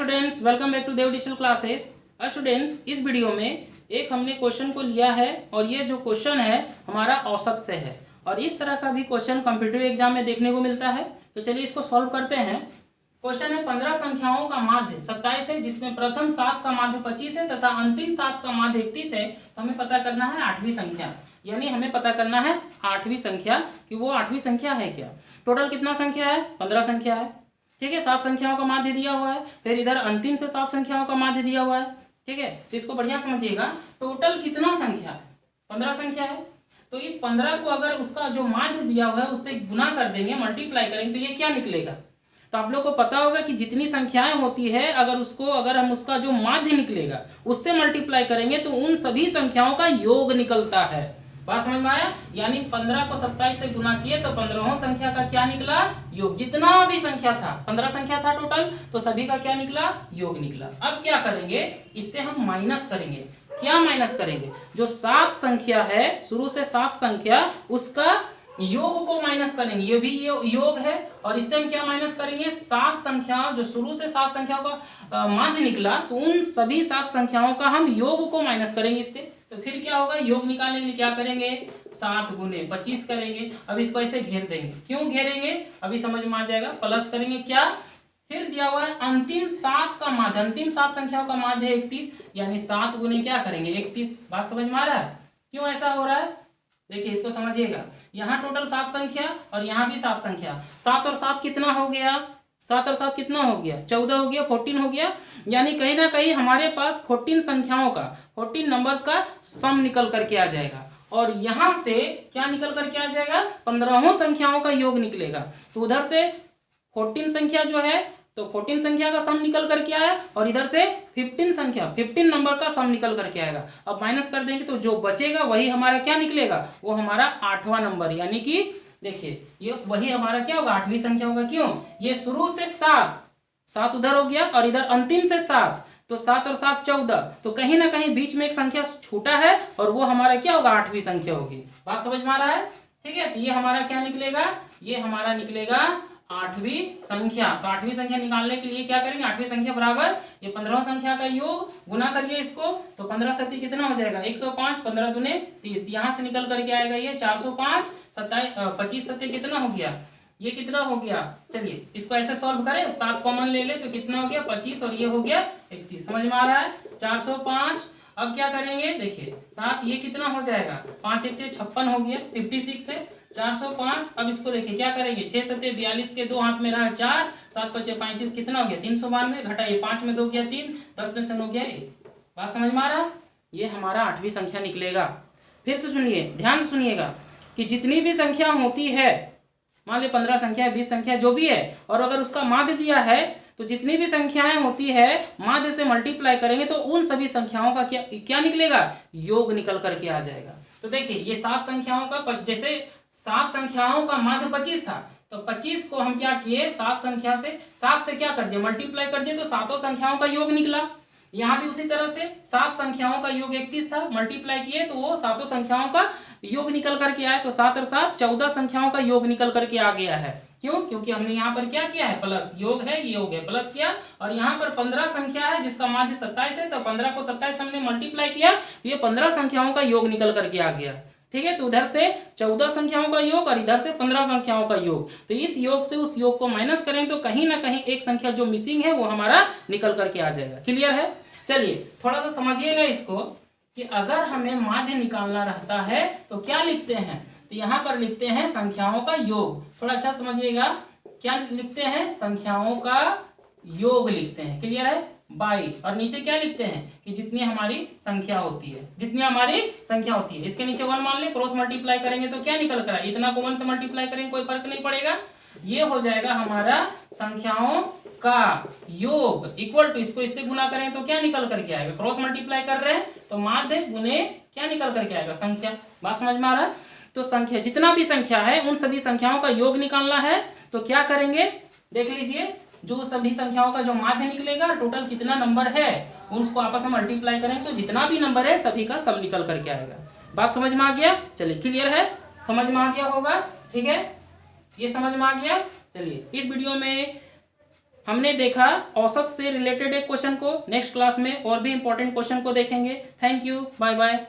Students, welcome back to Dev digital classes. Students, इस video में एक हमने क्वेश्चन को लिया है और ये जो क्वेश्चन है हमारा औसत से है और इस तरह का भी क्वेश्चन कॉम्पिटिटिव एग्जाम में देखने को मिलता है। तो चलिए इसको सॉल्व करते हैं। क्वेश्चन है 15 संख्याओं का माध्य 27 है, जिसमें प्रथम 7 का माध्य 25 है तथा अंतिम 7 का माध्य 31 है। तो हमें पता करना है 8वीं संख्या, यानी हमें पता करना है 8वीं संख्या कि वो 8वीं संख्या है क्या। टोटल कितना संख्या है? 15 संख्या है। ठीक है, 7 संख्याओं का माध्य दिया हुआ है, फिर इधर अंतिम से 7 संख्याओं का माध्य दिया हुआ है। ठीक है, तो इसको बढ़िया समझिएगा। टोटल कितना संख्या है? 15 संख्या है। तो इस 15 को अगर उसका जो माध्य दिया हुआ है उससे गुना कर देंगे, मल्टीप्लाई करेंगे, तो ये क्या निकलेगा? तो आप लोग को पता होगा कि जितनी संख्याएं होती है अगर हम उसका जो माध्य निकलेगा उससे मल्टीप्लाई करेंगे तो उन सभी संख्याओं का योग निकलता है। बात समझ में आया? यानी 15 को 27 से गुना किए तो 15वां संख्या का क्या निकला? योग। जितना भी संख्या था, 15 संख्या था टोटल, तो सभी का क्या निकला? योग निकला। अब क्या करेंगे? इससे हम माइनस करेंगे। क्या माइनस करेंगे? जो 7 संख्या है, शुरू से 7 संख्या, उसका योग को माइनस करेंगे। ये भी योग है और इससे हम क्या माइनस करेंगे? 7 संख्या, जो शुरू से 7 संख्याओं का माध्य निकला, तो उन सभी 7 संख्याओं का हम योग को माइनस करेंगे इससे। तो फिर क्या होगा? योग निकालने के लिए क्या करेंगे? 7 गुने 25 करेंगे। अब इसको ऐसे घेर देंगे। क्यों घेरेंगे? अभी समझ में आ जाएगा। प्लस करेंगे क्या? फिर दिया हुआ है अंतिम 7 का माध्य, अंतिम 7 संख्याओं का माध्य है 31, यानी 7 गुने क्या करेंगे? 31। बात समझ में आ रहा है? क्यों ऐसा हो रहा है? देखिए, इसको समझिएगा। यहाँ टोटल 7 संख्या और यहाँ भी 7 संख्या। 7 और 7 कितना हो गया? 7 और 7 कितना हो गया? 14 हो गया, 14 हो गया। यानी कहीं ना कहीं हमारे पास 14 संख्याओं का, 14 नंबर्स का सम निकल करके आ जाएगा और यहाँ से क्या निकल करके आ जाएगा? 15 संख्याओं का योग निकलेगा। तो उधर से 14 संख्या जो है, तो 14 संख्या का सम निकल करके आया और इधर से 15 नंबर का सम निकल करके आएगा। अब माइनस कर देंगे तो जो बचेगा वही हमारा क्या निकलेगा? वो हमारा 8वां नंबर, यानी कि देखिए ये वही हमारा क्या होगा? 8वीं संख्या होगा। क्यों? ये शुरू से 7 उधर हो गया और इधर अंतिम से 7, तो 7 और 7 14, तो कहीं ना कहीं बीच में एक संख्या छूटा है और वो हमारा क्या होगा? 8वीं संख्या होगी। बात समझ में आ रहा है? ठीक है, तो ये हमारा क्या निकलेगा? ये हमारा निकलेगा 8वीं संख्या। तो 8वीं संख्या निकालने के लिए क्या करेंगे? 8वीं संख्या बराबर ये 15 संख्या का योग, गुना करिए इसको, तो 15 सत्ती कितना हो जाएगा? 105, 15 दूने 30। यहाँ से निकल करके आएगा ये 405, 25 सत्ती कितना हो गया? ये कितना हो गया? चलिए इसको ऐसे सॉल्व करें, 7 कॉमन ले ले तो कितना हो गया? 25 और ये हो गया 31। समझ में आ रहा है? 405। अब क्या करेंगे? देखिए 7, ये कितना हो जाएगा? 5 1 6 56 हो गया, 56 है 405। अब इसको देखिए क्या करेंगे? 6 सत्ते 42 के 2 हाथ में रहा 4, 7 5 35 कितना हो गया? 392। घटाइए, 5 में 2 गया 3, 10 में से 9 गया 1। बात समझ में आ रहा? ये हमारा 8वीं संख्या निकलेगा। फिर से सुनिए, ध्यान से सुनिएगा कि जितनी भी संख्या होती है, मान लीजिए 15 संख्या है, 20 संख्या जो भी है, और अगर उसका माध्य दिया है तो जितनी भी संख्याएं होती है माध्य से मल्टीप्लाई करेंगे तो उन सभी संख्याओं का क्या निकलेगा? योग निकल करके आ जाएगा। तो देखिए ये 7 संख्याओं का, जैसे 7 संख्याओं का माध्य 25 था, तो 25 को हम क्या किए? 7 संख्या से 7 से क्या कर दिया? मल्टीप्लाई कर दिया, तो 7 संख्याओं का योग निकला। यहाँ भी उसी तरह से 7 संख्याओं का योग 31 था, मल्टीप्लाई किए तो वो 7 संख्याओं का योग निकल करके आया। तो 7 और 7 14 संख्याओं का योग निकल करके आ गया है। क्यों? क्योंकि हमने यहाँ पर क्या किया है? प्लस योग है, ये हो गया प्लस किया, और यहाँ पर 15 संख्या है जिसका माध्य 27 है, तो 15 को 27 हमने मल्टीप्लाई किया तो ये 15 संख्याओं का योग निकल करके आ गया। ठीक है, तो उधर से 14 संख्याओं का योग और इधर से 15 संख्याओं का योग, तो इस योग से उस योग को माइनस करें तो कहीं ना कहीं एक संख्या जो मिसिंग है वो हमारा निकल करके आ जाएगा। क्लियर है? चलिए थोड़ा सा समझिएगा इसको कि अगर हमें माध्य निकालना रहता है तो क्या लिखते हैं? तो यहाँ पर लिखते हैं संख्याओं का योग। थोड़ा अच्छा समझिएगा, क्या लिखते हैं? संख्याओं का योग लिखते हैं। क्लियर है? बाई, और नीचे क्या लिखते हैं? कि जितनी हमारी संख्या होती है, जितनी हमारी संख्या होती है, इसके नीचे 1 मान ले, क्रॉस मल्टीप्लाई करेंगे तो क्या निकल कर? इतना को 1 से मल्टीप्लाई करेंगे कोई फर्क नहीं पड़ेगा, ये हो जाएगा हमारा संख्याओं का योग इक्वल टू, इसको इससे गुना करें तो क्या निकल करके आएगा? क्रॉस मल्टीप्लाई कर रहे हैं तो माध्य गुने क्या निकल करके आएगा? संख्या। बात समझ में आ रहा है? तो संख्या, जितना भी संख्या है उन सभी संख्याओं का योग निकालना है। तो क्या करेंगे? देख लीजिए, जो सभी संख्याओं का जो माध्य निकलेगा, टोटल कितना नंबर है उसको आपस में मल्टीप्लाई करें तो जितना भी नंबर है सभी का सम निकल करके आएगा। बात समझ में आ गया? चलिए क्लियर है? समझ में आ गया होगा। ठीक है, ये समझ में आ गया। चलिए इस वीडियो में हमने देखा औसत से रिलेटेड एक क्वेश्चन को। नेक्स्ट क्लास में और भी इंपॉर्टेंट क्वेश्चन को देखेंगे। Thank you, bye bye.